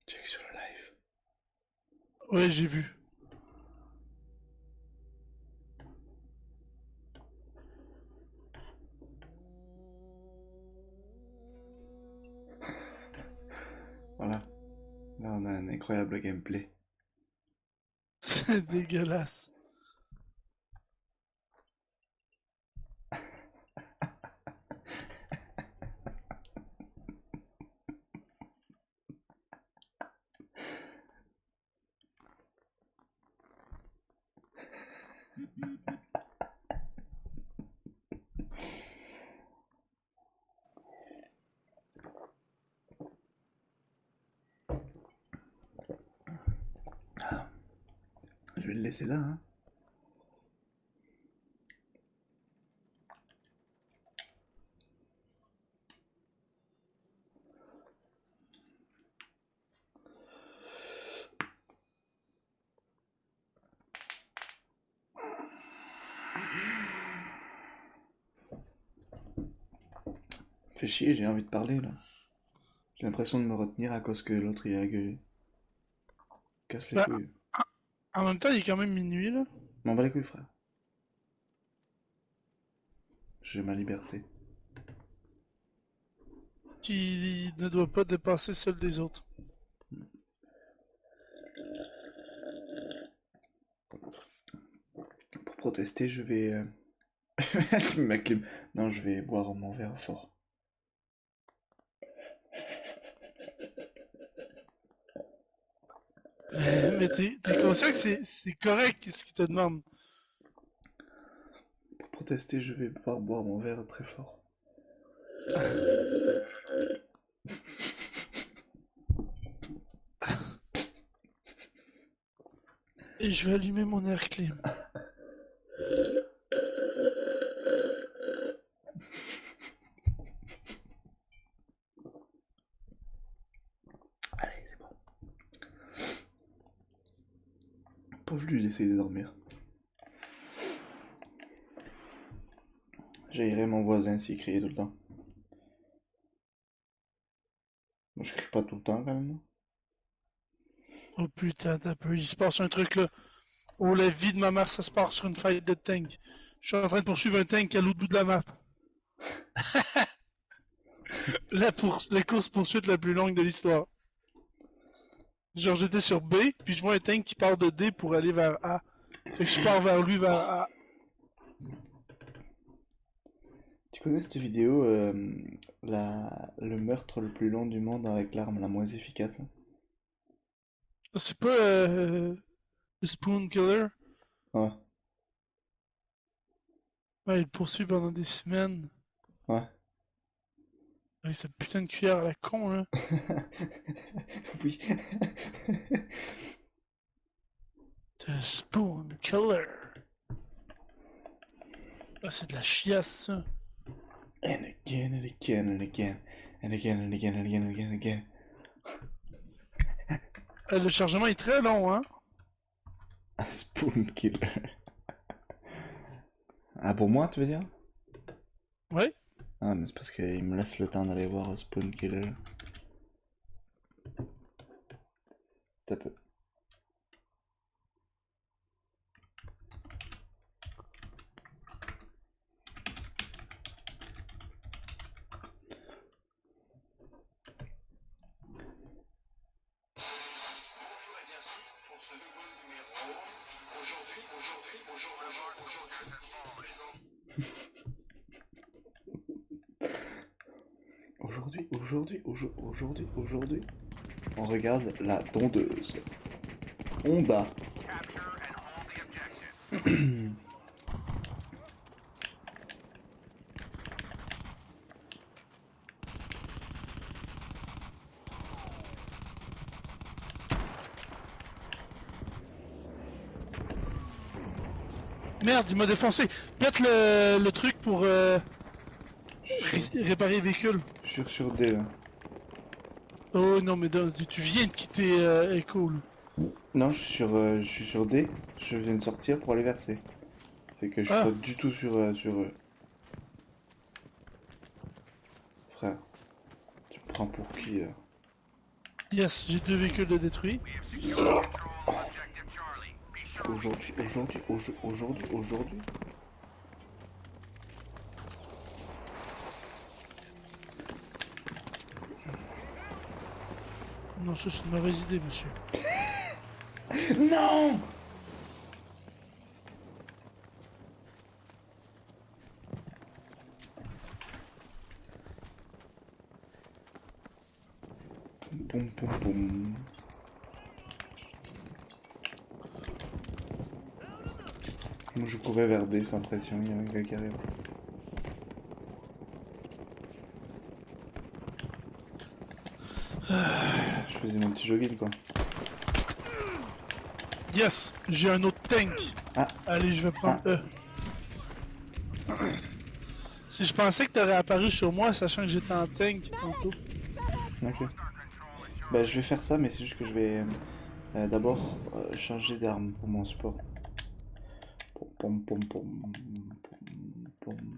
Check sur le live. Ouais, j'ai vu. Voilà. Là, on a un incroyable gameplay. C'est dégueulasse. Je vais le laisser là, hein. Fait chier, j'ai envie de parler là. J'ai l'impression de me retenir à cause que l'autre il a gueulé. Casse les Bah, couilles. en même temps, il est quand même minuit, là. M'en bats les couilles, frère. J'ai ma liberté. Qui ne doit pas dépasser celle des autres. Pour protester, je vais. Ma clim. Non, je vais boire mon verre fort. Mais t'es conscient que c'est correct ce qu'il te demande. Pour protester, je vais pouvoir boire mon verre très fort. Et je vais allumer mon air clim. Allez, c'est bon. Pauvre lui, il essaye de dormir. J'haïrais mon voisin s'il criait tout le temps. Moi, je crie pas tout le temps quand même. Oh putain, t'as peu. Il se passe un truc là. Oh, la vie de ma mère, ça se passe sur une fight de tank. Je suis en train de poursuivre un tank à l'autre bout de la map. La course poursuite la plus longue de l'histoire. Genre, j'étais sur B, puis je vois un tank qui part de D pour aller vers A. Fait que je pars vers lui, vers A. Tu connais cette vidéo, le meurtre le plus long du monde avec l'arme la moins efficace? C'est pas le Spoon Killer? Ouais, Ouais, il poursuit pendant des semaines. ouais. Avec cette putain de cuillère à la con, là. Oui. The Spoon Killer. Ah, c'est de la chiasse, ça. And again and again and again and again and again and again and again and again. Le chargement est très long, hein. A spoon killer. Ah, pour moi, tu veux dire? Ouais. Ah, mais c'est parce qu'il me laisse le temps d'aller voir Spoon Killer. T'as peu. Aujourd'hui, on regarde la tondeuse. Honda. Merde, il m'a défoncé. Pète le truc pour Je suis réparer les véhicules. sur D là. Oh non, mais tu viens de quitter Echo, là. Non, je suis sur D. Je viens de sortir pour aller vers C. Fait que je suis pas Ah, du tout sur frère. Tu me prends pour qui là? Yes, j'ai 2 véhicules de détruits. Aujourd'hui. Non, ça c'est une mauvaise idée, monsieur. Non! Boum, boum, boum. Moi, je courais vers D sans pression, il y a un gars qui arrive. Je faisais mon petit jogging quoi. Yes, j'ai un autre tank. Ah. Allez, je vais prendre E. Si je pensais que t'aurais apparu sur moi, sachant que j'étais en tank tantôt. Ok. Bah je vais faire ça, mais c'est juste que je vais d'abord changer d'arme pour mon support. Pom pom pom pom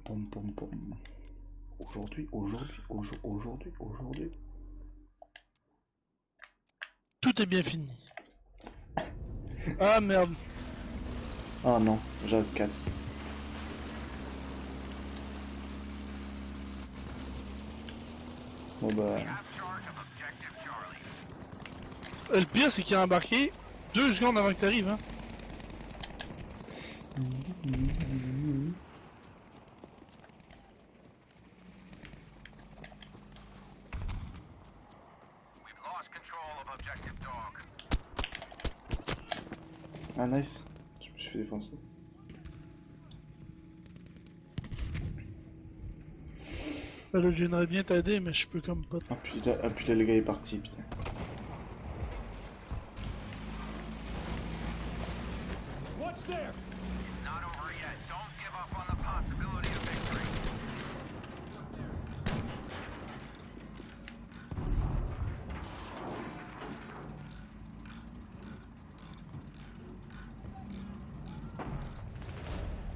pom pom pom. Aujourd'hui. Tout est bien fini. Ah merde. Oh non, Jazz Cats. Bon bah. Le pire, c'est qu'il a embarqué 2 secondes avant que t'arrives, hein. Ah nice. Je me suis fait défoncer. Bah là, j'aimerais bien t'aider, mais je peux comme pas. Ah puis là le gars est parti, putain. What's there? It's not over yet. Don't give up on the possibility of victory.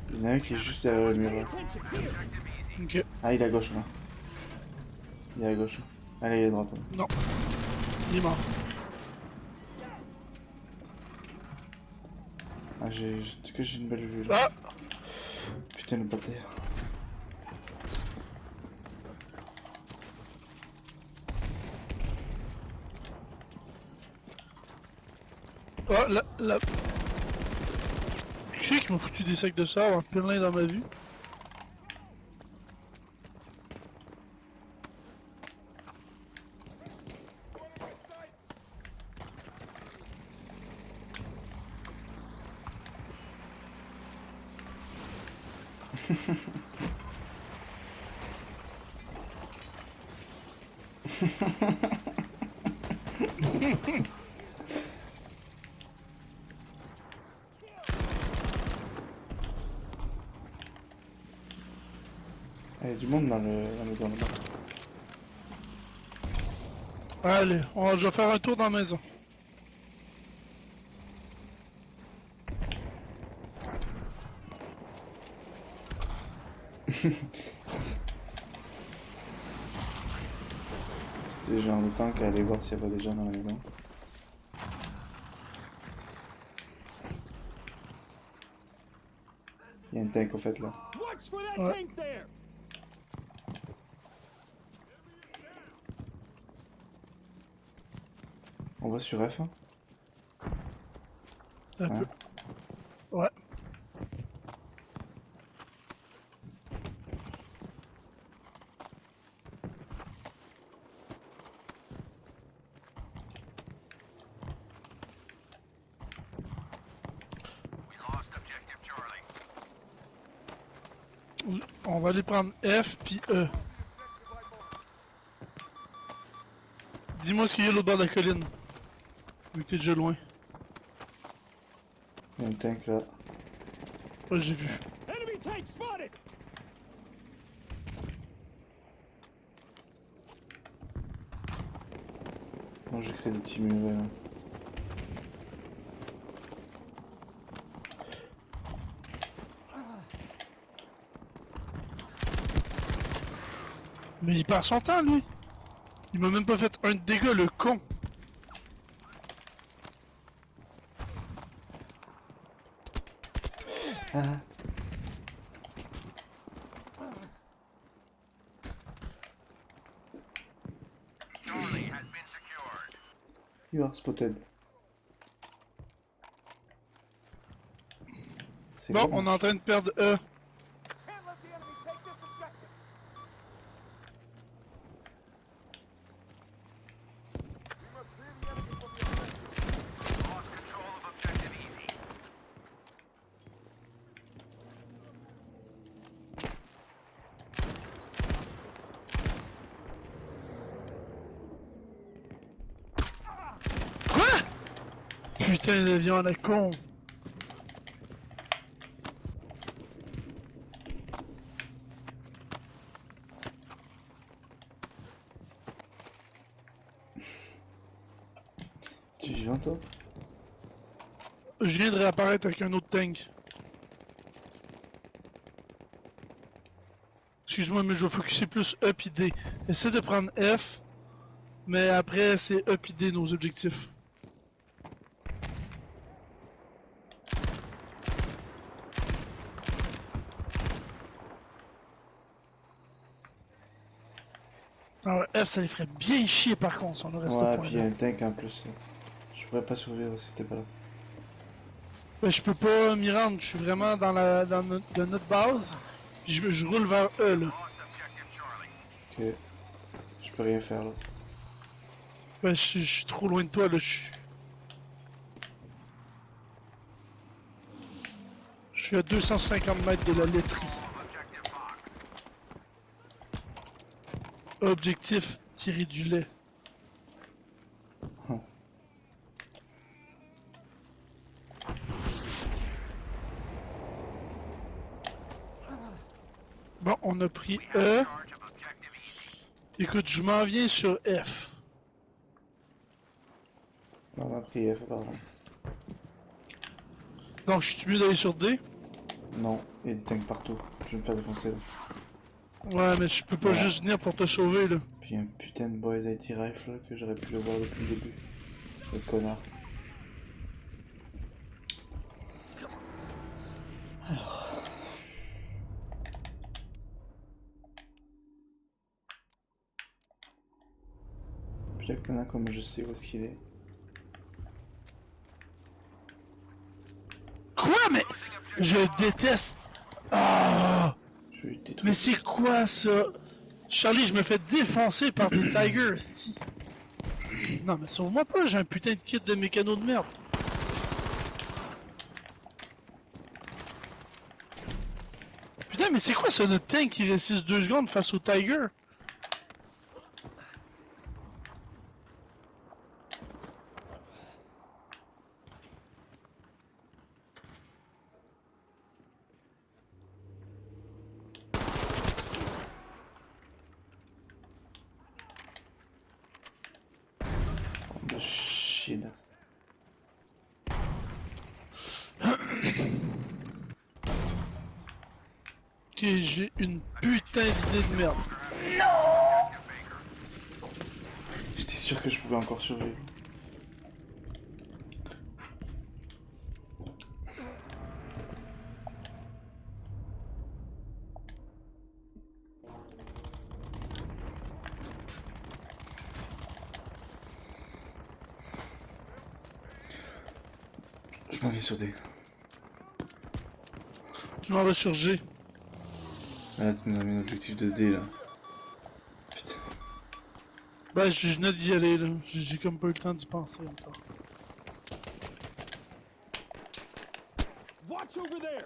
Il y en a un qui est juste derrière le mur là. Attention here. Ok. Ah il est à gauche là. Il est à gauche. Allez il est à droite. Là. Non. Il est mort. Ah j'ai une belle vue là. Ah! Putain le bâtard. Ah, là. Je sais qu'ils m'ont foutu des sacs de sable en plein dans ma vue. Il y a du monde dans le bar. Allez, je vais faire un tour dans la maison. C'est le genre de temps qu'à aller voir s'il y a pas des gens dans la maison. Il y a un tank au fait là. Watch for that Ouais. tank there. On va sur F. Hein. Un Ouais. peu. Ouais. We lost objective Charlie. On va aller prendre F puis E. Dis-moi ce qu'il y a l'autre bord de la colline. Vu que t'es déjà loin. Il y a un tank là. Ouais, j'ai vu. Enemy tank spotted. Moi j'ai créé des petits murs là. Mais il perd son temps, lui. Il m'a même pas fait un de dégâts, le con. Ah. Charlie has been secured. You are spotted. C'est Bon, bon. on est en train de perdre E. Can't let the enemy take this objective. We must clear the enemy from the objective. Lost control of objective easy. Quoi? Putain d'avion à la con. Tu es vivant toi? Je viens de réapparaître avec un autre tank. Excuse-moi, mais je vais focuser plus E puis D. Essaie de prendre F, mais après c'est E puis D nos objectifs. Alors F ça les ferait bien chier par contre si on aurait ce Ouais, point puis il y a un tank en plus. Je pourrais pas survivre si t'es pas là. Ben, je peux pas m'y rendre, je suis vraiment dans notre base. Puis je roule vers E là. Lost objective Charlie. Ok. Je peux rien faire là. Ben, je suis trop loin de toi là. Je suis à 250 mètres de la laiterie. Objective locked. Objectif, tirer du lait. Hum. Bon, on a pris E. Charge of objective easy. Écoute, je m'en viens sur F. Non, on a pris F, pardon. Donc, je suis mieux d'aller sur D. Non, il y a des tanks partout. Je vais me faire défoncer là. Ouais, mais je peux pas Ouais. juste venir pour te sauver là. Puis il y a un putain de Boys IT Rifle là, que j'aurais pu le voir depuis le début. Le connard. Alors. Puis là, maintenant, comme je sais où est-ce qu'il est. Quoi, mais je déteste. Ah! Je vais le détruire. Mais c'est quoi ça? Charlie, je me fais défoncer par des Tigers, esti. Non, mais sauve-moi pas, j'ai un putain de kit de mécano de merde. Putain, mais c'est quoi ça, notre tank qui résiste 2 secondes face au Tiger? De chier là. Ok, j'ai une putain d'idée de merde. J'étais sûr que je pouvais encore survivre. Je m'en vais sur D. Je m'en vais sur G. Ah, là, tu nous as mis un objectif de D là. Putain. Ben, je venais d'y aller, là. J'ai comme pas eu le temps d'y penser encore. Watch over there.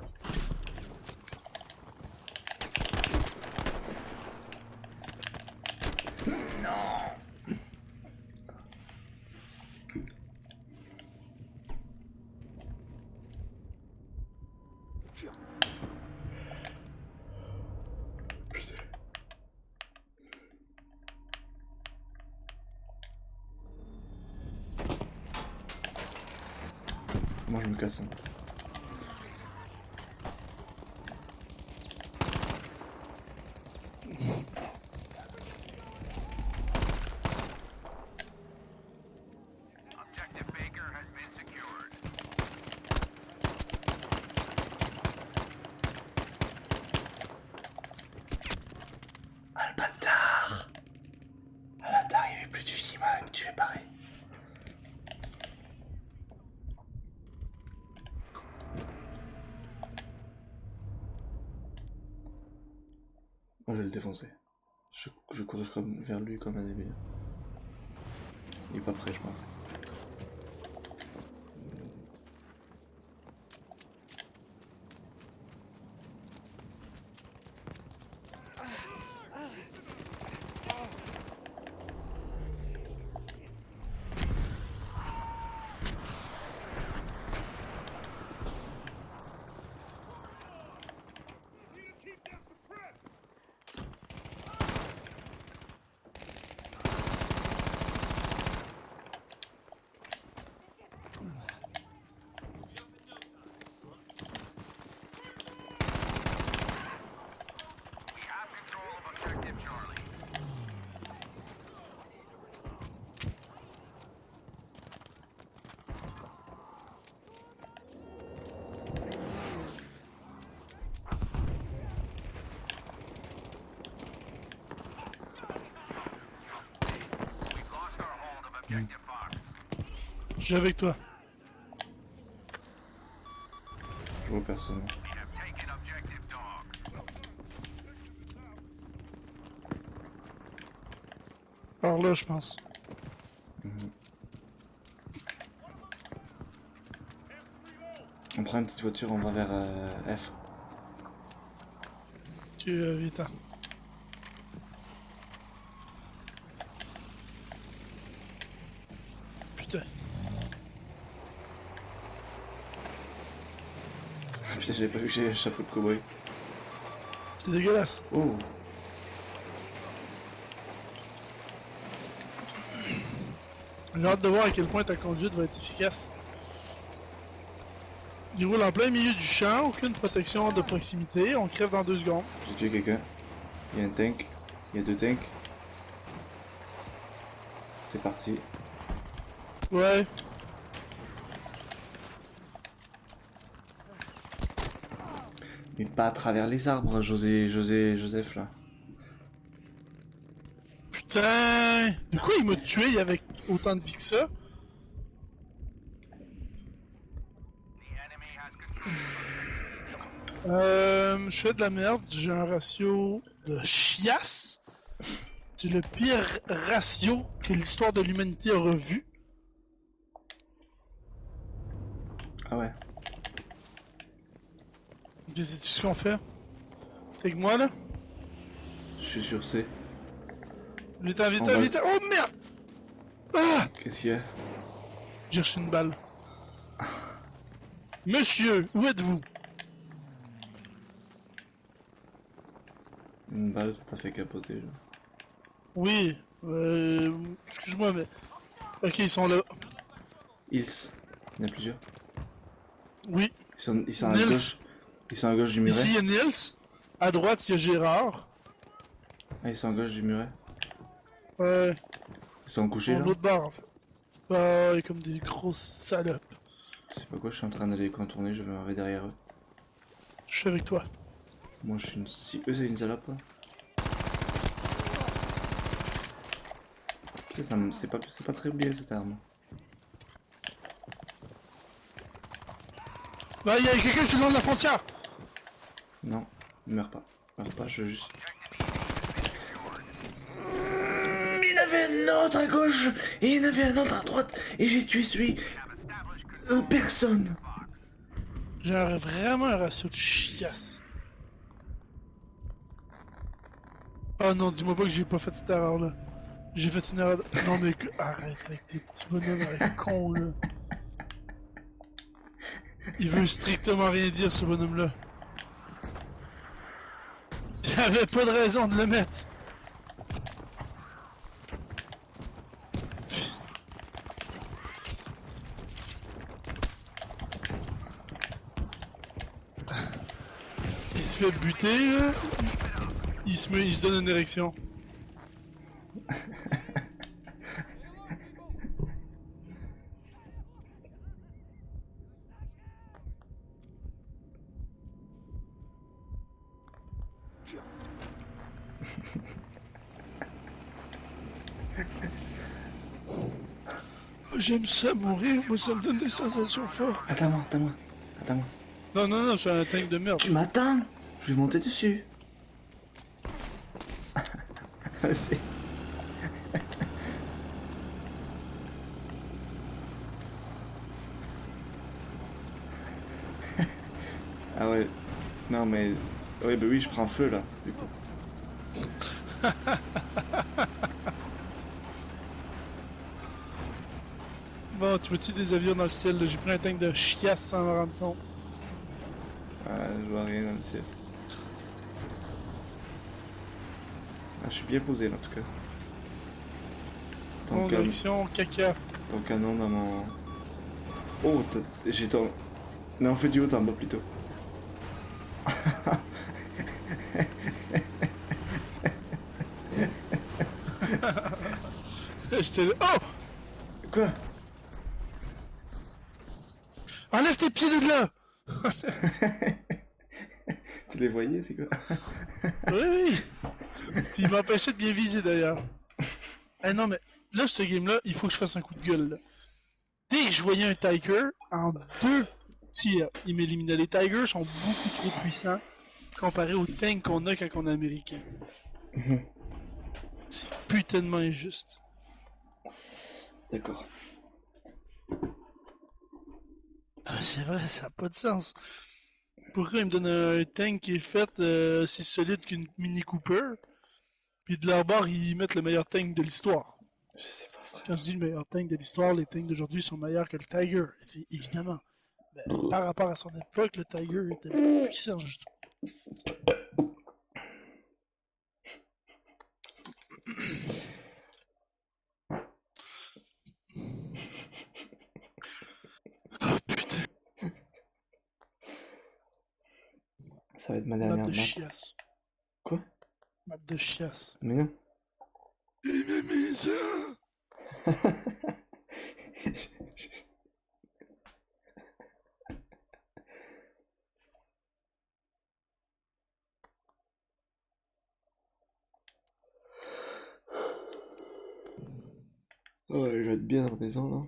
Putain. Moi je me casse. Hein. défoncer. Je vais courir vers lui comme un débile. Il est pas prêt, je pense. We have control of objective Charlie. We've lost our hold of objective Fox. Je suis avec toi. Je vois personne. We have taken objective Dog. Par là, je pense. On prend une petite voiture, on va vers F. Ok, vite. Hein. Putain. Putain, j'avais pas vu que j'ai un chapeau de cowboy. C'est dégueulasse. Oh! J'ai hâte de voir à quel point ta conduite va être efficace. Il roule en plein milieu du champ, aucune protection de proximité, on crève dans 2 secondes. J'ai tué quelqu'un. Il y a un tank. Il y a 2 tanks. C'est parti. Ouais. Mais pas à travers les arbres, Joseph là. Putain! De quoi il m'a tué avec autant de vie que ça? The enemy has control. Je fais de la merde, j'ai un ratio de chiasse. C'est le pire ratio que l'histoire de l'humanité aura vu. Ah ouais. Sais-tu ce qu'on fait? T'es avec moi là? Je suis sur C. Vite, vite, On va- vite! Oh merde! Ah! Qu'est-ce qu'il y a? J'ai reçu une balle. Monsieur, où êtes-vous? Une balle, ça t'a fait capoter là. Oui, excuse-moi, mais... Ok, ils sont là. Ils. Il y en a plusieurs. Oui, Ils sont à Nils. gauche. Ils sont à gauche du muret. ici il y a Nils. À droite, il y a Gérard. Ah, ils sont à gauche du muret. Ouais, Ils sont couchés en là. l'autre barre, en fait. Ouais, comme des grosses salopes. Je sais pas quoi, je suis en train d'aller contourner, je vais m'arrêter derrière eux. Je suis avec toi. Moi je suis une... Si eux c'est une salope là. Ok, c'est pas très bien cette arme. Là, il y a quelqu'un sur le long de la frontière. Non, meurs pas. Meurs pas, je veux juste... Il y en avait un autre à gauche et il y en avait un autre à droite et j'ai tué celui... personne. J'ai vraiment un ratio de chiasse. Oh non, dis-moi pas que j'ai pas fait cette erreur là. J'ai fait une erreur. Non mais arrête avec tes petits bonhommes avec con là. Il veut strictement rien dire ce bonhomme là. J'avais pas de raison de le mettre. Il se fait buter là. Il se donne une érection. J'aime ça mourir, moi ça me donne des sensations fortes. Attends-moi. Non, je suis un tank de merde. Tu m'attends. Je vais monter dessus. C'est... Ah ouais. Non mais... Ouais bah oui je prends feu là, du coup. Bon, tu vois-tu des avions dans le ciel, là? J'ai pris un tank de chiasse sans me rendre compte. Ah, je vois rien dans le ciel. Ah, je suis bien posé là en tout cas. En direction caca. Ton canon dans mon... Oh, j'ai ton... Non, fais du haut en bas plutôt. J'étais là. Oh! Quoi? Enlève tes pieds de là! Tu les voyais, c'est quoi? Oui, oui! Il m'empêchait de bien viser d'ailleurs. Ah non, mais là, ce game-là, il faut que je fasse un coup de gueule. Là. Dès que je voyais un Tiger, en 2 tirs, il m'éliminait. Les Tigers sont beaucoup trop puissants comparé aux tanks qu'on a quand on est américain. C'est putainement injuste. D'accord. Ah, c'est vrai, ça n'a pas de sens. Pourquoi il me donne un tank qui est fait aussi solide qu'une Mini Cooper, puis de leur bord, ils mettent le meilleur tank de l'histoire? Je sais pas, frère. Quand je dis le meilleur tank de l'histoire, les tanks d'aujourd'hui sont meilleurs que le Tiger, évidemment. Mais par rapport à son époque, le Tiger était plus puissant, je trouve. Oh putain, Ça va être ma map dernière de map. chiasse. Quoi? Map de chiasse. Mais non. Et ma maison! Oh, je vais être bien dans la maison là.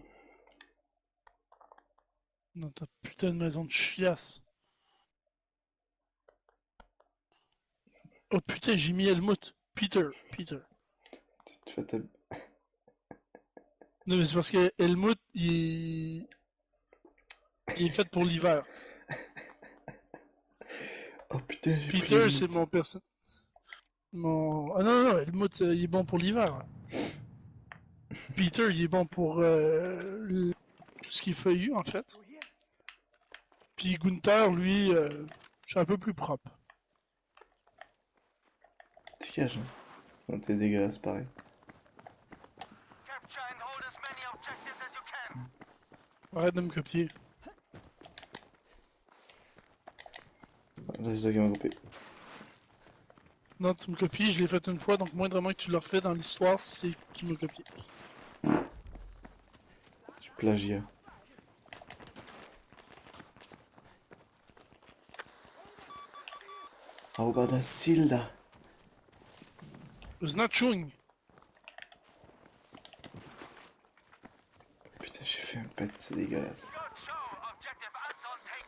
Dans ta putain de maison de chiasse. Oh putain, j'ai mis Helmut. Peter. Tu vas te... Non mais c'est parce que Helmut, il est fait pour l'hiver. Oh putain, j'ai pris Peter, une c'est mythe. mon personne. Ah non, Helmut, il est bon pour l'hiver. Peter, il est bon pour tout ce qui est feuillu, en fait. Puis Gunther, lui, je suis un peu plus propre. Dégage. Hein. Non, t'es dégueulasse pareil. Capture and hold as many objectives as you can. Arrête de me copier. Vas-y, toi qui m'as coupé. Non, tu me copies, je l'ai fait une fois, donc moindrement que tu le refais dans l'histoire, c'est que tu me copies. Tu plagiat. Rouba da Silda. It's not chewing. Putain, j'ai fait un pet, c'est dégueulasse. Good show. Objective Anton taken.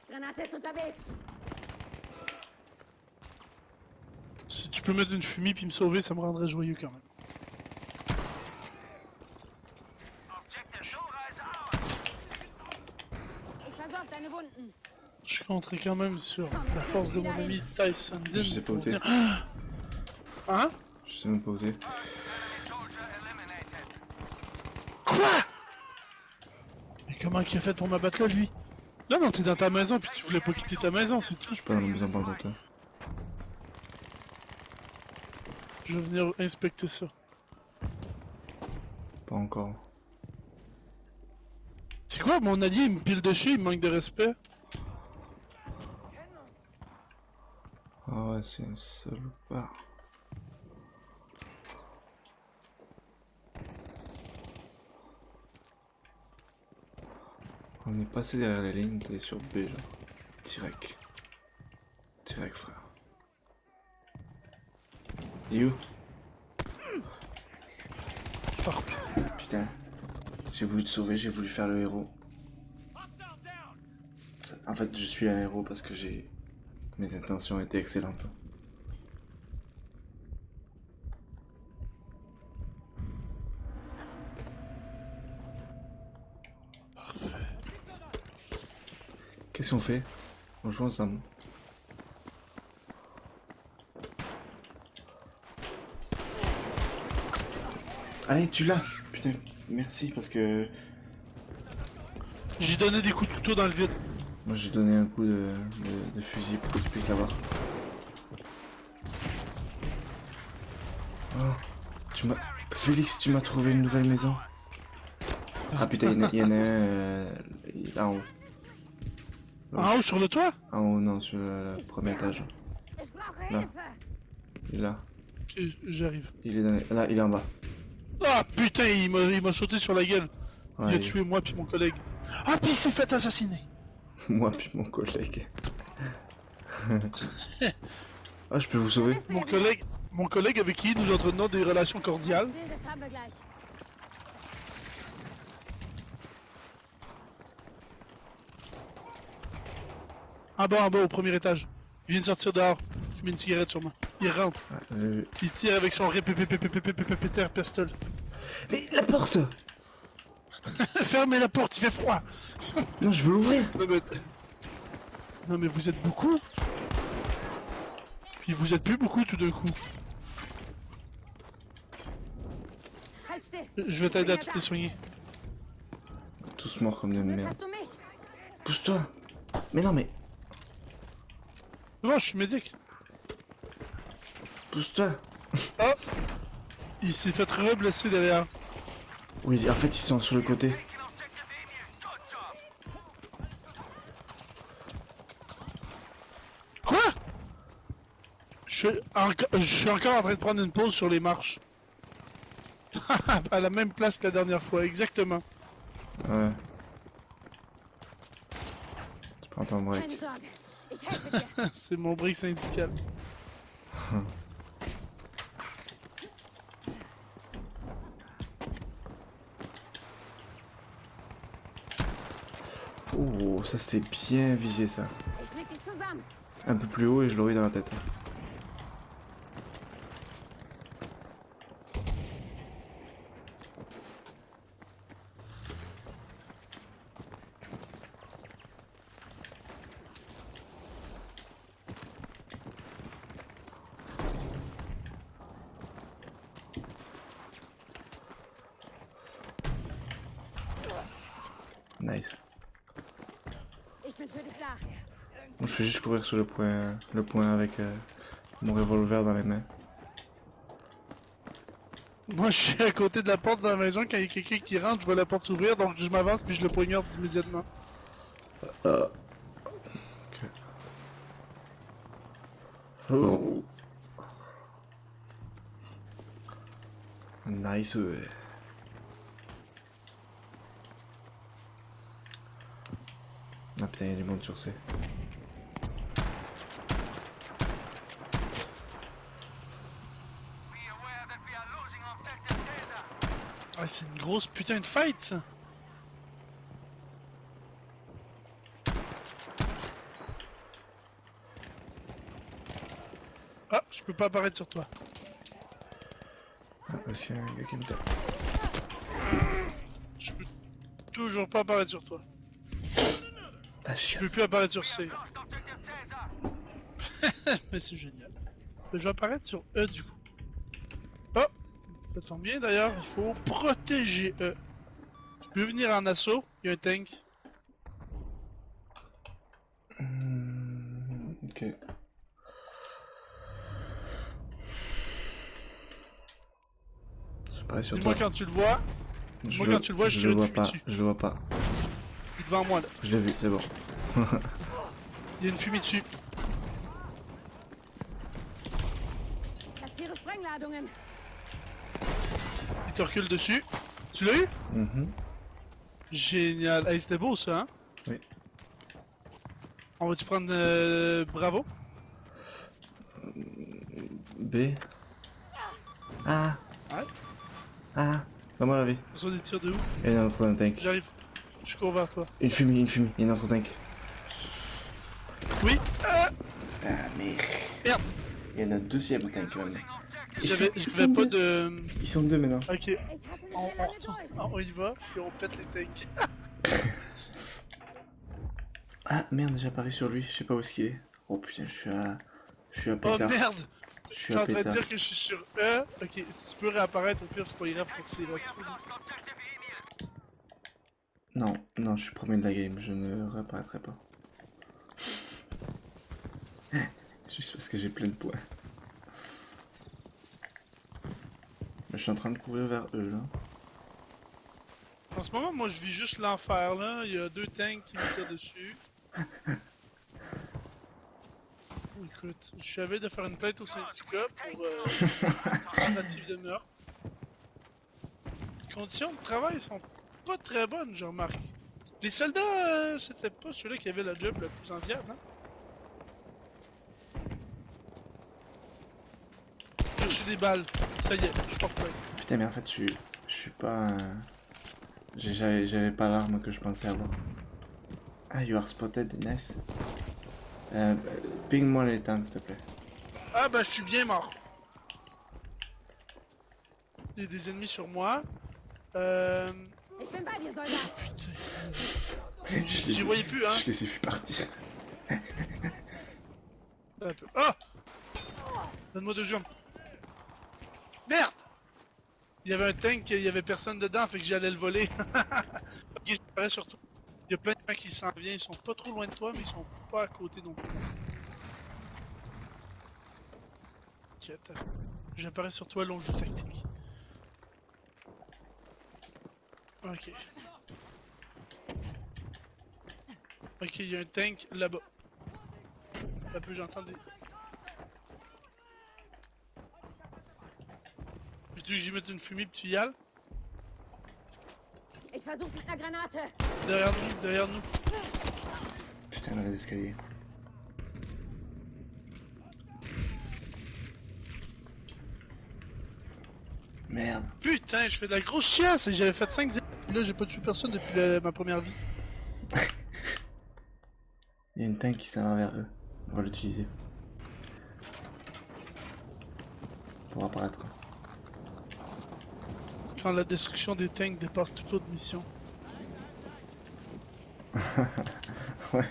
Granate ist unterwegs. Si tu peux mettre une fumée puis me sauver, ça me rendrait joyeux quand même. Objective Dora is ours. Ich versorge deine Wunden. Je compterai quand même sur la force de mon ami Tyson Din. Je sais pas où pour t'es. venir- Hein? Je sais même pas où t'es. Enemy soldier eliminated. Quoi? Mais comment il a fait pour m'abattre là, lui? Non, t'es dans ta maison puis tu voulais pas quitter ta maison, c'est tout. Je suis pas dans la maison pendant toi. Je vais venir inspecter ça. Pas encore. C'est quoi, mon allié, il me pile dessus, il me manque de respect. Ah ouais, c'est un salopard. On est passé derrière la ligne, t'es sur B là. Direct. Direct, frère. Et où? Oh, Putain. J'ai voulu te sauver, j'ai voulu faire le héros. En fait, je suis un héros parce que j'ai... Mes intentions étaient excellentes. Qu'est-ce qu'on fait? On joue ensemble. Allez, tu l'as! Putain, merci parce que... j'ai donné des coups de couteau dans le vide. Moi j'ai donné un coup de fusil pour que tu puisses l'avoir. Oh, tu m'as... Félix, tu m'as trouvé une nouvelle maison. Ah putain, il y en a un en haut. En haut, sur le toit? En haut, non, sur le premier étage. Ich brauche Là. Hilfe. Il est là. Ok, j'arrive. Il est dans les... Là, il est en bas. Ah putain, il m'a sauté sur la gueule. Il a Ouais, tué moi puis mon collègue. Ah puis il s'est fait assassiner. moi puis mon collègue. Ah, je peux vous sauver? Mon collègue avec qui nous entretenons des relations cordiales. Still, das haben wir gleich. En bas, au premier étage. Il vient de sortir dehors. Fumer une cigarette sûrement. Il rentre. Ah, j'ai vu. Puis il tire avec son répéter pistol. Mais la porte! Fermez la porte, il fait froid. Non, je veux l'ouvrir! Non mais vous êtes beaucoup. Puis vous êtes plus beaucoup tout d'un coup. Halt still. Je vais t'aider à te les soigner. Tous morts comme des Glück merdes. hast du mich. Pousse-toi! Mais non, mais... Non, je suis médic. Pousse-toi! Oh, il s'est fait reblesser derrière. Oui, en fait, ils sont sur le côté. Quoi? Je suis encore en train de prendre une pause sur les marches. À la même place que la dernière fois, exactement. Ouais. Tu prends ton break. Keine Sorge. Ich helfe dir. C'est mon break syndical. Oh, ça c'est bien visé ça. Ich leg dich zusammen. Un peu plus haut et je l'aurai dans la tête. Nice. Ich bin für dich da. Bon, je fais juste courir sur le point avec mon revolver dans les mains. Moi, je suis à côté de la porte de la maison. Quand il y a quelqu'un qui rentre, je vois la porte s'ouvrir, donc je m'avance puis je le poignarde immédiatement. Ok. Oh. Nice. Ouais. Ah putain, il y a du monde sur C. Ah, c'est une grosse putain de fight, ça. Ah, je peux pas apparaître sur toi. Ah, parce qu'il y a un gars qui me tape. Je peux toujours pas apparaître sur toi. Ah, Je peux plus apparaître sur C. Mais c'est génial. Je vais apparaître sur E du coup. Oh, ça tombe bien d'ailleurs, il faut protéger E. Tu peux venir en assaut, il y a un tank. Ok. Je parie sur Dis-moi toi. quand tu le vois. Dis-moi quand tu le vois, je tire le une vois fumée pas. dessus. Je le vois pas. Il est devant moi là. Je l'ai vu, c'est bon. Il y a une fumée dessus. Platziere Sprengladungen. Il te recule dessus. Tu l'as eu? Mhm. Génial. Hey, c'était beau ça, hein? Oui. On va-tu prendre Bravo? B. Ah. Ouais. Ah. Donne-moi la vie. Besoin des tirs de où? Il y en a un autre dans le tank. J'arrive. Je cours vers toi. Une fumée, une fumée. Il y en a un autre tank. Oui! Ah merde. Merde! Il y en a un deuxième tank même. J'avais pas de... Ils sont deux maintenant. Ok, Ich hasse nicht on, mehr lange durch. on y va, et on pète les tanks. Ah merde, j'ai apparu sur lui. Je sais pas où est-ce qu'il est. Oh putain, je suis à Oh pétard. merde! Je suis T'es à en train de pétard. dire que je suis sur E? Ok, si tu peux réapparaître, au pire c'est pas grave pour que les ratios. Non, non, je suis premier de la game. Je ne réapparaîtrai pas. Juste parce que j'ai plein de points. Mais je suis en train de courir vers eux là. En ce moment, moi je vis juste l'enfer là. Il y a 2 tanks qui me tirent dessus. Oh, écoute, je suis avide de faire une plainte au syndicat pour tentative de meurtre. Les conditions de travail sont pas très bonnes, je remarque. Les soldats, c'était pas ceux-là qui avaient la job la plus enviable, hein? J'ai reçu des balles. Ça y est, je suis pas prêt. Putain, mais en fait, je suis pas. J'avais pas l'arme que je pensais avoir. Ah, you are spotted, nice. Ping-moi les tanks, s'il te plaît. Ah bah je suis bien mort. Il y a des ennemis sur moi. Ich bin bei dir, Soldat. J'y voyais plus, hein. Je les ai vu partir. Un peu. Ah! Donne-moi 2 jambes. Merde! Il y avait un tank, il y avait personne dedans, fait que j'allais le voler. Ok, j'apparais sur toi. Il y a plein de gens qui s'en viennent, ils sont pas trop loin de toi, mais ils sont pas à côté non plus. Ok, attends. J'apparais sur toi, long jeu tactique. Ok. Ok, il y a un tank là-bas. Un peu, j'entends des... Veux-tu que j'y mette une fumée pis tu y ailles? Ich versuch's mit einer Granate. Derrière nous, derrière nous. Putain, dans les escaliers. Merde. Putain, je fais de la grosse chiasse et j'avais fait 5 000. Là, j'ai pas tué personne depuis ma première vie. Il y a une tank qui s'en va vers eux. On va l'utiliser. Pour apparaître. Quand la destruction des tanks dépasse toute autre mission. Ouais.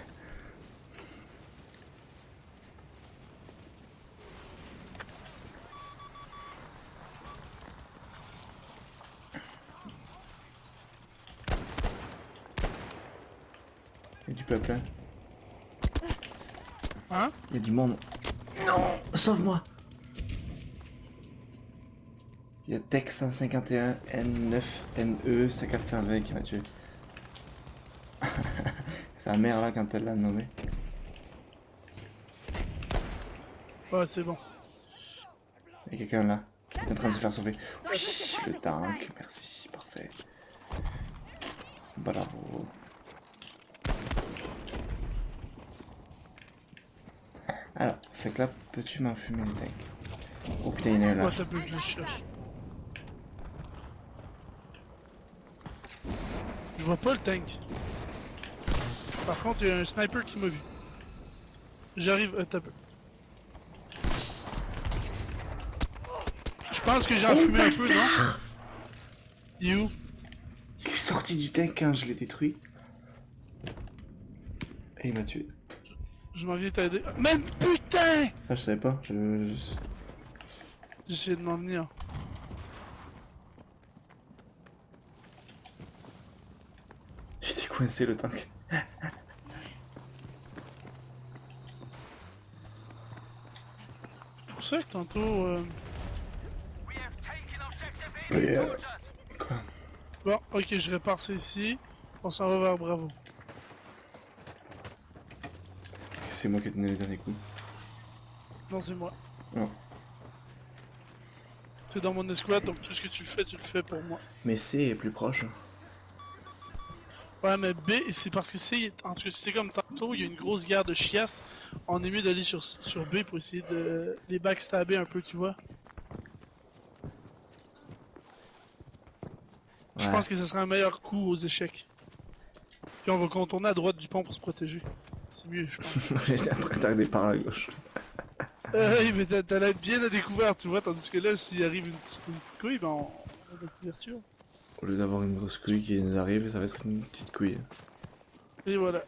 Il y a du peuple, hein. Hein? Il y a du monde. Non! Sauve-moi! Il y a Tech 151, N9, NE, 5420 qui m'a tué. Sa mère là quand elle l'a nommé. Ouais, c'est bon. Il y a quelqu'un là. Il est en train de se faire sauver. Dort Oui, müsste le vorsichtig tank, sein. merci, parfait. Bravo. Alors, fait que là, peux-tu m'enfumer le tank? Oh putain, il est là. Ouais, t'as peu, je le cherche. Je vois pas le tank. Par contre, il y a un sniper qui m'a vu. J'arrive, t'as peu. Je pense que j'ai enfumé un peu, non? Il est où? Il est sorti du tank quand je l'ai détruit. Et il m'a tué. Je m'en viens t'aider. Même putain! Ah, je savais pas. J'essayais de m'en venir. J'étais coincé le tank. C'est pour ça que tantôt... We have taken objective A, Oui, soldiers. Quoi? Bon, ok, je répare ça ici. On s'en va vers Bravo. C'est moi qui ai donné le dernier coup. Non, c'est moi. Non. T'es dans mon escouade, donc tout ce que tu le fais pour moi. Mais C est plus proche. Ouais, mais B, c'est parce que en tout cas, c'est comme tantôt, il y a une grosse guerre de chiasse. On est mieux d'aller sur B pour essayer de les backstabber un peu, tu vois. Je pense que ce serait un meilleur coup aux échecs. Puis on va contourner à droite du pont pour se protéger. C'est mieux, je pense. J'étais en train d'arriver par la gauche. Oui, mais t'as l'air bien à découvert, tu vois, tandis que là, s'il arrive une petite couille, ben on a de la couverture. Au lieu d'avoir une grosse couille qui nous arrive, ça va être une petite couille. Et voilà.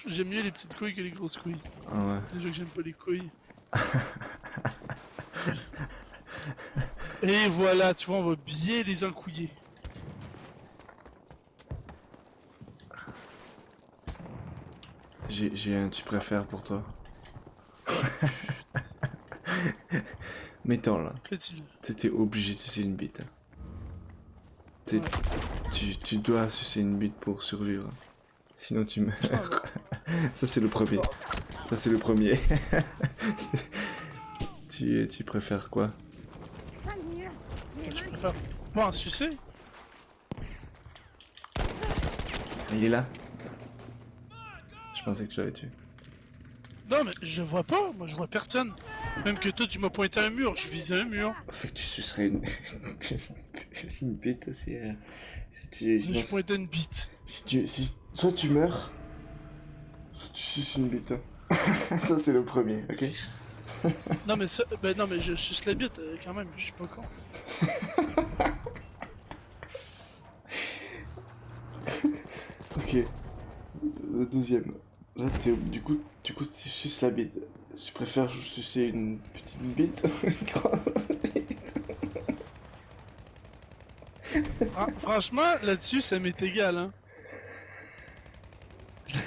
J'aime mieux les petites couilles que les grosses couilles. Ah ouais. Déjà que j'aime pas les couilles. Et voilà, tu vois, on va bien les encouiller. J'ai un tu préfères pour toi. Mettons là, Fait-il. t'étais obligé de sucer une bite. T'es- Ouais. tu dois sucer une bite pour survivre. Sinon tu meurs. Ah, bah. Ça c'est le premier. Ça c'est le premier. tu préfères quoi? Fang hier. Mir Je Mann. préfère pas un sucer. Il est là. Je pensais que tu l'avais tué. Non, mais je vois pas, moi je vois personne. Même que toi, tu m'as pointé un mur, je visais un mur. Fait que tu sucerais une bite aussi. Si tu, sinon, Je pointais une bite. soit tu meurs, soit tu suces une bite. Ça c'est le premier, ok? Non, mais ça, ben non, mais je suce la bite quand même, je suis pas con. Ok. Le deuxième. Là, du coup, tu suces la bite. Tu préfères sucer une petite bite ou une grosse bite? Franchement, là-dessus, ça m'est égal, hein.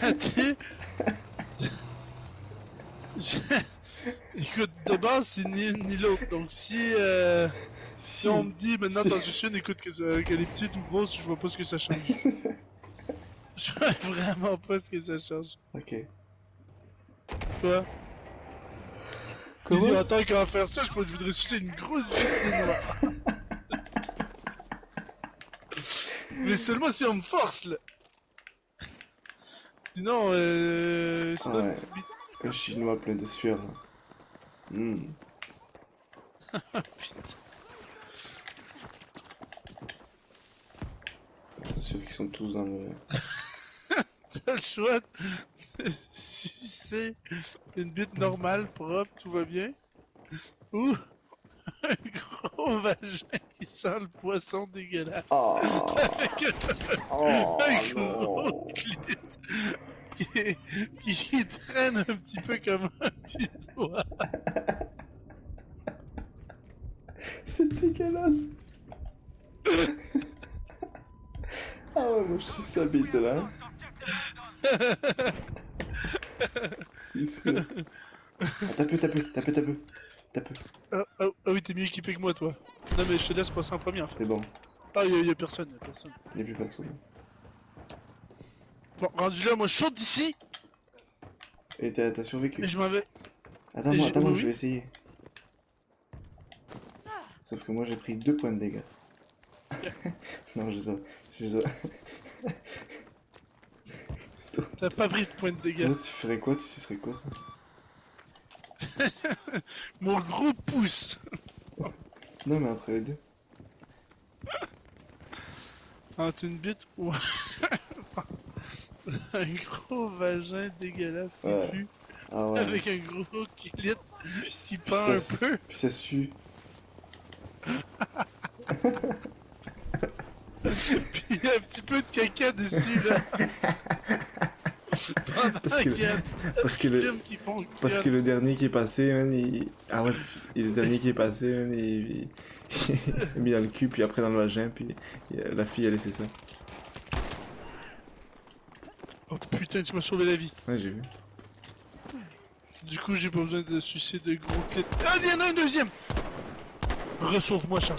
Là-dessus... Écoute, de base, c'est ni une ni l'autre. Donc si on me dit maintenant si. dans une chaîne, écoute, qu'elle est petite ou grosse, je vois pas ce que ça change. Je vois vraiment pas ce que ça change. Ok. Quoi? Comment? Il dit, attends, qu'à faire ça, je crois que je voudrais sucer une grosse bite de noir. Mais seulement si on me force, là. Sinon, sinon Ouais. une petite bite. Le chinois plein de sueur. Là. Putain. C'est sûr qu'ils sont tous dans le... T'as le choix de sucer une bite normale, propre, tout va bien. Ou un gros vagin qui sent le poisson dégueulasse. Oh, Avec oh un gros non. clit qui traîne un petit peu comme un petit doigt. C'est dégueulasse. Ah ouais, moi je suis sa bite là. C'est sûr. Ah, t'as peu. Ah oui, t'es mieux équipé que moi, toi. Non, mais je te laisse passer en premier, en fait. C'est bon, Ah, y'a personne, y'a personne. il n'y a plus personne. Bon, rendu là, moi, je saute d'ici Et t'as survécu. et je m'en vais. Attends-moi, oui. je vais essayer. Sauf que moi j'ai pris 2 points de dégâts. Non, je T'as pas pris de point de dégâts. Toi, tu ferais quoi? Tu serais quoi ça? Mon gros pouce. Non, mais entre les deux. Entre une bite ou un gros vagin dégueulasse qui Ouais. pue, Ah ouais. avec un gros clit qui Puis pend un peu. Puis ça sue. Puis un petit peu de caca dessus là. Pendant Parce que- qu'il y a Parce que un le... film qui fonctionne. Parce que le dernier qui est passé, man, ah ouais, et le dernier qui est passé, man, il est mis dans le cul, puis après dans le vagin, puis la fille a laissé ça. Oh putain, tu m'as sauvé la vie. Ouais, j'ai vu. Du coup, j'ai pas besoin de sucer de gros clips. Ah, il y en a un deuxième. Ressauve-moi, Charles.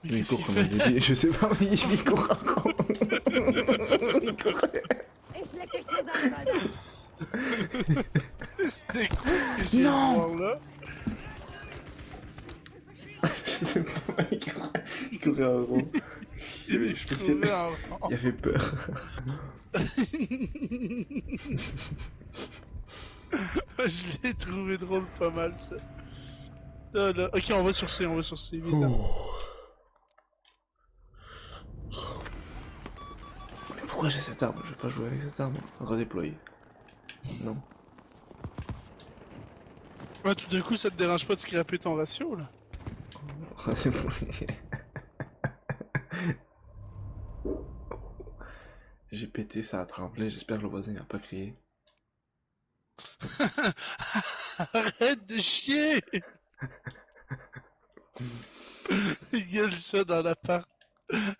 Mais Mais il qu'est-ce court qu'il comme un fait? débile, je sais pas, mais il court encore. Il court. Ich leck dich zusammen, Soldat. C'était cool ce que j'ai Non. voir là. Je sais pas, il courait en rond. Je pensais... Trouvé en- Il avait peur. Je l'ai trouvé drôle pas mal ça. Ah, là. Ok, on va sur C, vite. Mais pourquoi j'ai cette arme? Je vais pas jouer avec cette arme. Redéployer. Non. Ouais, tout d'un coup, ça te dérange pas de scraper ton ratio, là? Redéployer. J'ai pété, ça a tremblé. J'espère que le voisin n'a pas crié. Arrête de chier! Il gueule ça dans l'appart.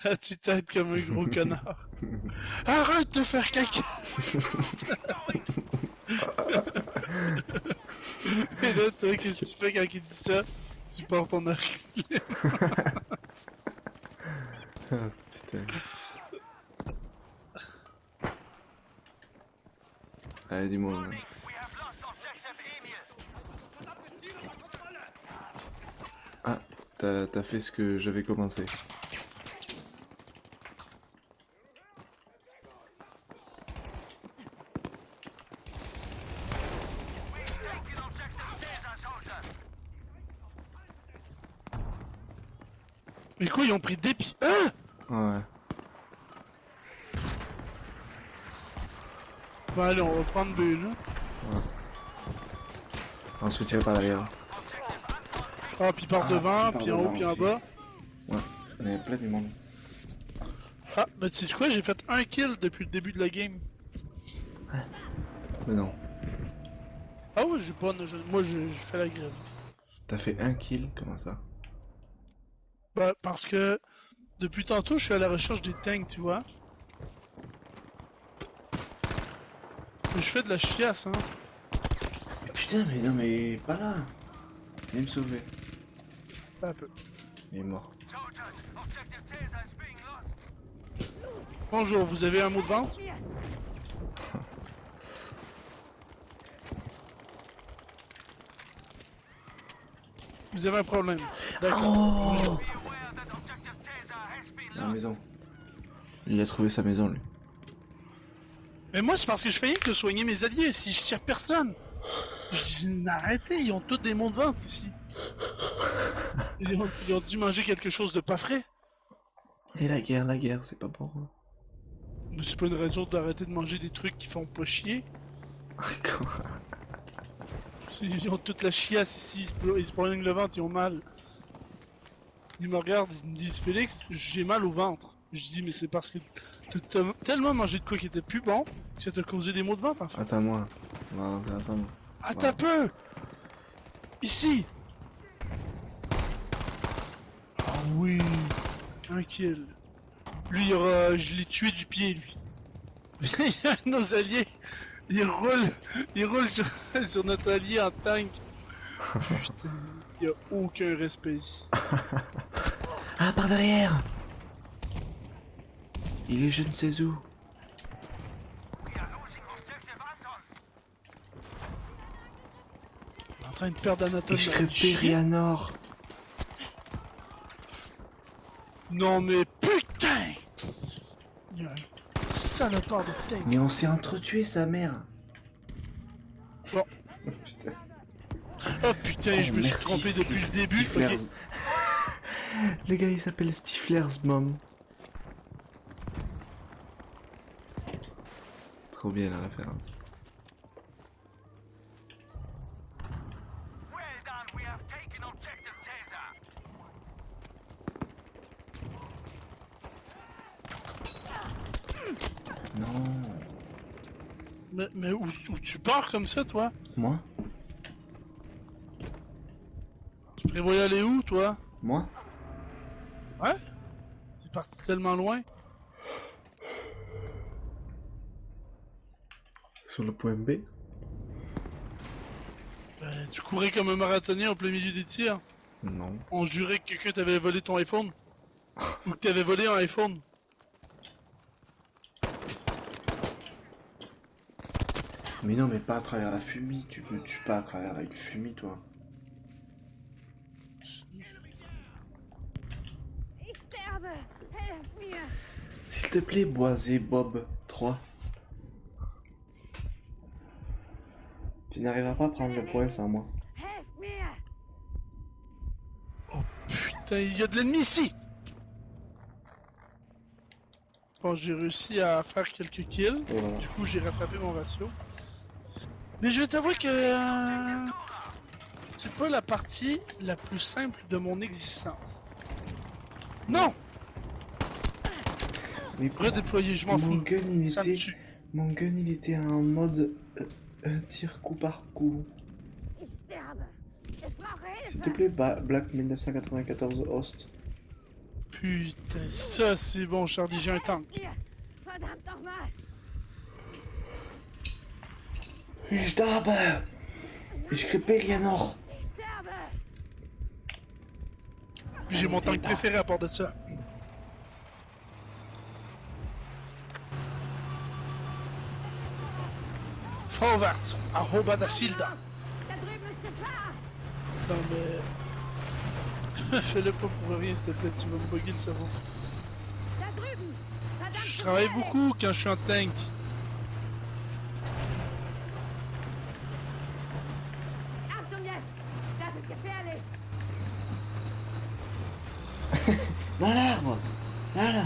À tu tête comme un gros connard. Arrête de faire caca! Et là, toi, qu'est-ce que tu fais quand il dit ça? Tu portes ton arc. Ah, putain. Allez, dis-moi. We have lost objective Emil. Ah, t'as fait ce que j'avais commencé. We've taken objective Caesar, soldiers. Mais quoi, ils ont pris des pieds. Ah! Ouais. Bon, allez, on va prendre B, là. On se fait tirer par derrière. Ah, puis par devant, puis par puis en haut, devant puis en aussi. bas. Ouais, il y a plein du monde. Ah, mais tu sais quoi, j'ai fait un kill depuis le début de la game. Mais non. Ah ouais, j'ai pas. Moi, je fais la grève. T'as fait un kill, comment ça? Bah, parce que depuis tantôt, je suis à la recherche des tanks, tu vois. Mais je fais de la chiasse, hein. Mais putain, mais non, mais pas là. Viens me sauver. Un peu. Il est mort. Soldiers, objective Caesar is being lost. Bonjour, vous avez un mot de vente? Mir. Vous avez un problème. D'accord. Oh, Be aware that objective Caesar has been la lost. maison. Il a trouvé sa maison, lui. Mais moi, c'est parce que je fais rien que soigner mes alliés. Si je tire personne, je dis arrêtez, ils ont tous des monts de vente ici. Ils ont dû manger quelque chose de pas frais. Et la guerre, c'est pas bon. Hein. Mais c'est pas une raison d'arrêter de manger des trucs qui font pas chier. Ils ont toute la chiasse ici, ils se promènent le ventre, ils ont mal. Ils me regardent, ils me disent Félix, j'ai mal au ventre. Je dis mais c'est parce que t'as tellement mangé de quoi qui était plus bon que ça t'a causé des maux de ventre en fait. Attends-moi. On va avancer ensemble. Attends un peu! Ici! Ah oui! Un kill. Lui, je l'ai tué du pied, lui. Nos alliés, ils roulent sur notre allié en tank. Putain, y a aucun respect ici. Ah, par derrière! Il est je ne sais où. We are losing objective Anton. On est en train de perdre Anatole. Et je crée Perianor. Non mais putain! Il y a un salopard de tank. Mais on s'est entretué sa mère. Bon. Putain. Oh putain, je me suis merci, trompé depuis le début. Stiflers. Ok. Le gars il s'appelle Stiflers Mom. Trop bien la référence. Well done, we have taken objective Caesar. Non. Mais où tu pars comme ça, toi? Moi? Tu prévoyais aller où, toi? Moi? Ouais? T'es parti tellement loin? Sur le point B? Tu courais comme un marathonien au plein milieu des tirs. Non. On jurait que quelqu'un t'avait volé ton iPhone. Ou que t'avais volé un iPhone. Mais non, mais pas à travers la fumée. Tu me tues pas à travers la fumée, toi. Ich sterbe. Helft mir. S'il te plaît, Boisé Bob 3. Tu n'arriveras pas à prendre le point sans moi. Helft mir. putain, il y a de l'ennemi ici! Bon, j'ai réussi à faire quelques kills. Et voilà. Du coup, j'ai rattrapé mon ratio. Mais je vais t'avouer que... c'est pas la partie la plus simple de mon existence. Non! Mais Redéployer, je m'en mon fous. gun, il Ça me était... tue. Mon gun, il était en mode... tir coup par coup. Ich sterbe. Ich brauche S'il te Hilfe. plaît, Black 1994 Host. Putain, ça c'est bon, Charlie, j'ai un tank. Mir. Verdammt nochmal. Ich sterbe! Ich repariere noch! Ich sterbe. J'ai mon tank préféré à part de ça. Vorwärts, arroba da Silda. Da drüben ist Gefahr. Non mais... Fais-le pas pour rien s'il te plaît, tu vas me bugger le cerveau. Da drüben. Verdammt Je travaille gefährlich. beaucoup quand je suis en tank. Achtung jetzt. Das ist gefährlich. Dans l'arbre! Là, là!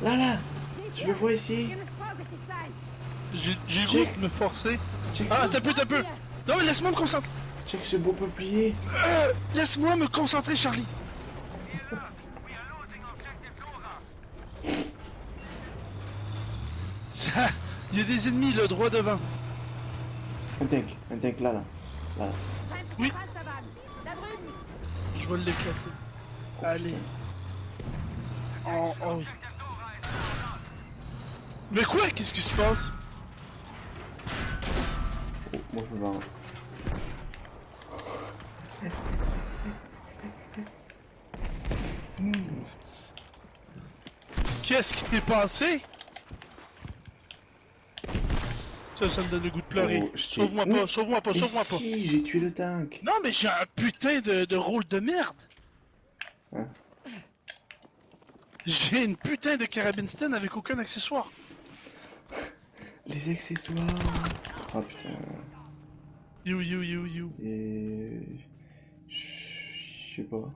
Là, là! Seht Tu ihr? le vois ici? Ihr müsst vorsichtig sein. J'ai le Check. goût de me forcer. Check, Ah, ce... t'as peu. Non mais laisse-moi me concentrer. Check ce beau peuplier! Laisse-moi me concentrer, Charlie. We are losing objective Dora. Ça, il y a des ennemis, le droit devant. Un tank, là, là. Là, là. Feindlicher Oui. Panzerwagen. Da drüben. Je vais l'éclater. Allez. Oh, oh. Mais quoi? Qu'est-ce qui se passe? Oh, moi je me barre. Qu'est-ce qui t'est passé? Ça me donne le goût de pleurer. Oh, je t'ai- Sauve-moi pas, Mais- sauve-moi pas, Mais sauve-moi pas. si, j'ai tué le tank! Non mais j'ai un putain de rôle de merde. Hein? J'ai une putain de carabine Sten avec aucun accessoire. Les accessoires! Oh putain. You. Et... Je sais pas.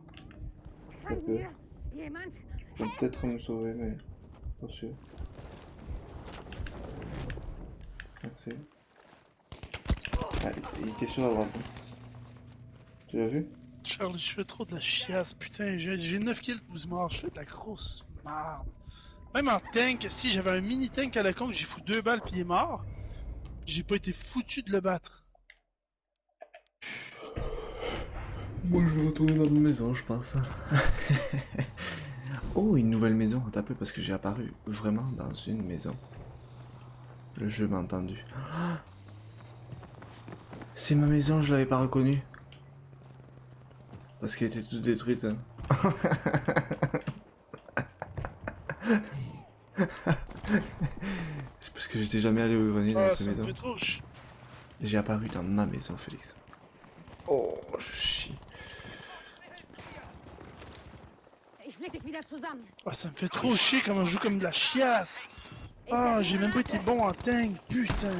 Kann Okay. mir jemand Je vais peut-être me sauver, mais... Pas sûr. Merci. Ah, il était sur la droite. hein. Tu l'as vu? Charlie, je fais trop de la chiasse, putain, j'ai 9 kills, 12 morts, je fais de la grosse merde. Même en tank, si j'avais un mini tank à la con, que j'ai foutu 2 balles puis il est mort, j'ai pas été foutu de le battre. Moi je vais retourner dans ma maison, je pense. Oh, une nouvelle maison, t'as peu parce que j'ai apparu vraiment dans une maison. Le jeu m'a entendu. C'est ma maison, je l'avais pas reconnue. Parce qu'elle était toute détruite. Hein. Parce que j'étais jamais allé au grenier dans Ah, cette ça me maison. fait trop chier. J'ai apparu dans ma maison, Félix. Oh, je chie. Ich leg dich wieder zusammen. Ah, ça me fait trop chier quand on joue comme de la chiasse. Ah, j'ai même pas été bon en tank, putain.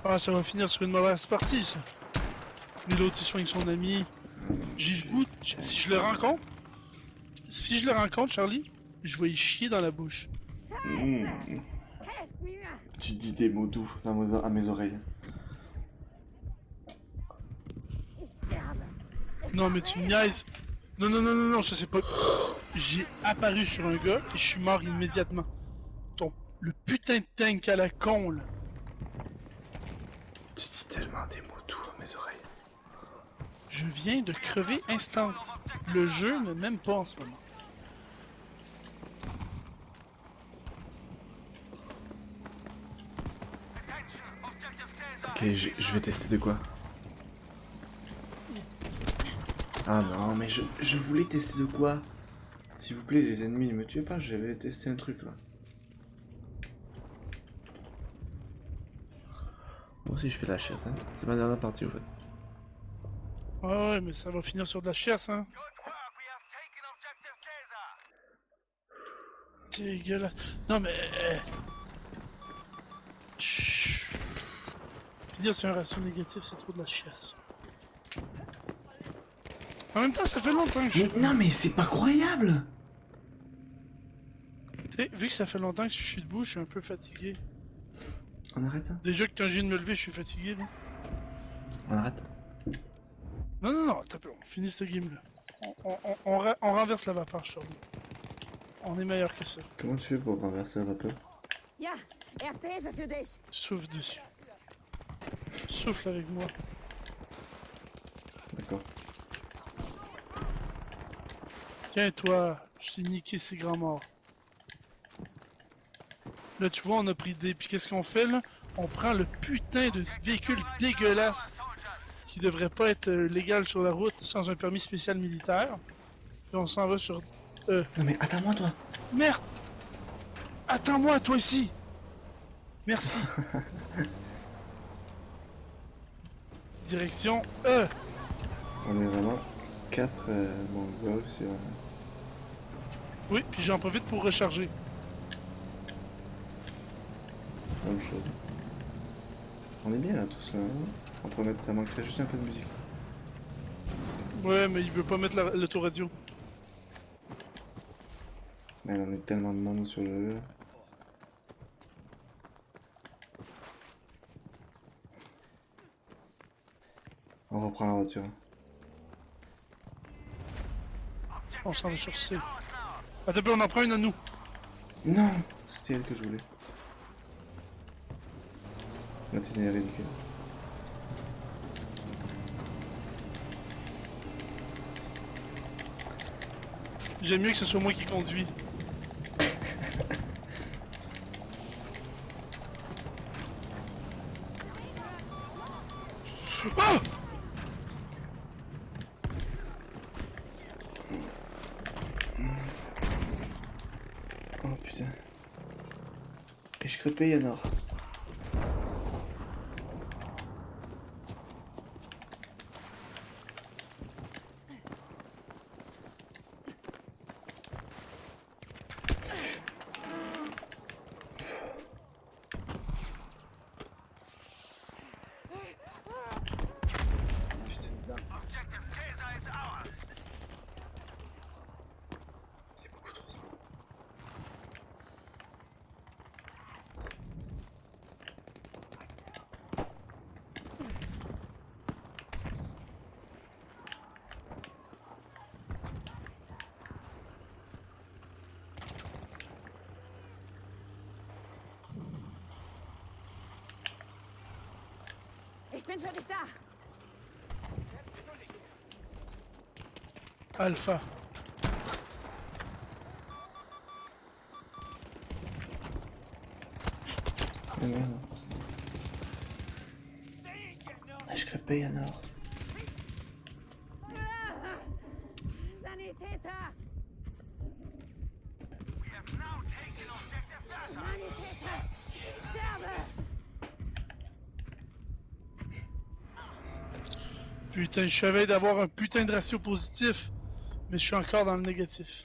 Ah, ça va finir sur une mauvaise partie, ça. Mais l'autre, il soigne son ami. J'ai le goût, si je le rencontre, Charlie, je vais y chier dans la bouche. Mmh. Helft mir. Tu dis des mots doux à mes oreilles. Ich sterbe. Ich Non, mais brauche tu me Hilfe. niaises. Non, ça c'est pas... J'ai apparu sur un gars et je suis mort immédiatement. Le putain de tank à la con, là. Tu dis tellement des mots doux à mes oreilles. Je viens de crever instant. Le jeu ne m'aime pas en ce moment. Ok, je vais tester de quoi? Ah non, mais je voulais tester de quoi? S'il vous plaît, les ennemis, ne me tuez pas, j'avais testé un truc là. Moi aussi, je fais la chasse, hein. C'est ma dernière partie, au fait. Ouais, mais ça va finir sur de la chiasse, hein. Good work. We have taken objective Caesar. Dégueulasse. Non, mais... Chut. Finir sur un ratio négatif, c'est trop de la chiasse. En même temps, ça fait longtemps que je Mais suis... non, mais c'est pas croyable! T'sais, vu que ça fait longtemps que je suis debout, je suis un peu fatigué. On arrête, hein? Déjà que quand je viens de me lever, je suis fatigué, là. On arrête. Non, non, non, t'as peu, on finit ce game-là. On renverse la vapeur, je te dis. On est meilleur que ça. Comment tu fais pour renverser la vapeur? Ja, erste Hilfe für dich. Souffle dessus. Souffle avec moi. D'accord. Tiens, toi, je t'ai niqué ces grands morts. Là, tu vois, on a pris des... Puis qu'est-ce qu'on fait, là? On prend le putain de véhicule dégueulasse qui devrait pas être légal sur la route sans un permis spécial militaire. Et on s'en va sur... Non, mais attends-moi, toi! Merde! Attends-moi, toi ici! Merci. Direction E. On est vraiment 4 mongols sur. Oui, puis j'en profite pour recharger. Même chose. On est bien là, tous là. Hein, on peut mettre. Ça manquerait juste un peu de musique. Ouais, mais il veut pas mettre l'autoradio. Mais on est tellement de monde sur le jeu. On reprend la voiture. On s'en va sur C. Attends, on en prend une à nous. Non! C'était elle que je voulais. Matinée ridicule. J'aime mieux que ce soit moi qui conduis. Oh! Oh putain. Et je crepais Yanor. Objective Tesa is ours. Ich bin für dich da. Alpha. Ah merde. Ah, je crepais Yanor. Sanitäter! We have now taken objective Tesa. Sanitäter! Ich sterbe! Putain, je savais d'avoir un putain de ratio positif, mais je suis encore dans le négatif.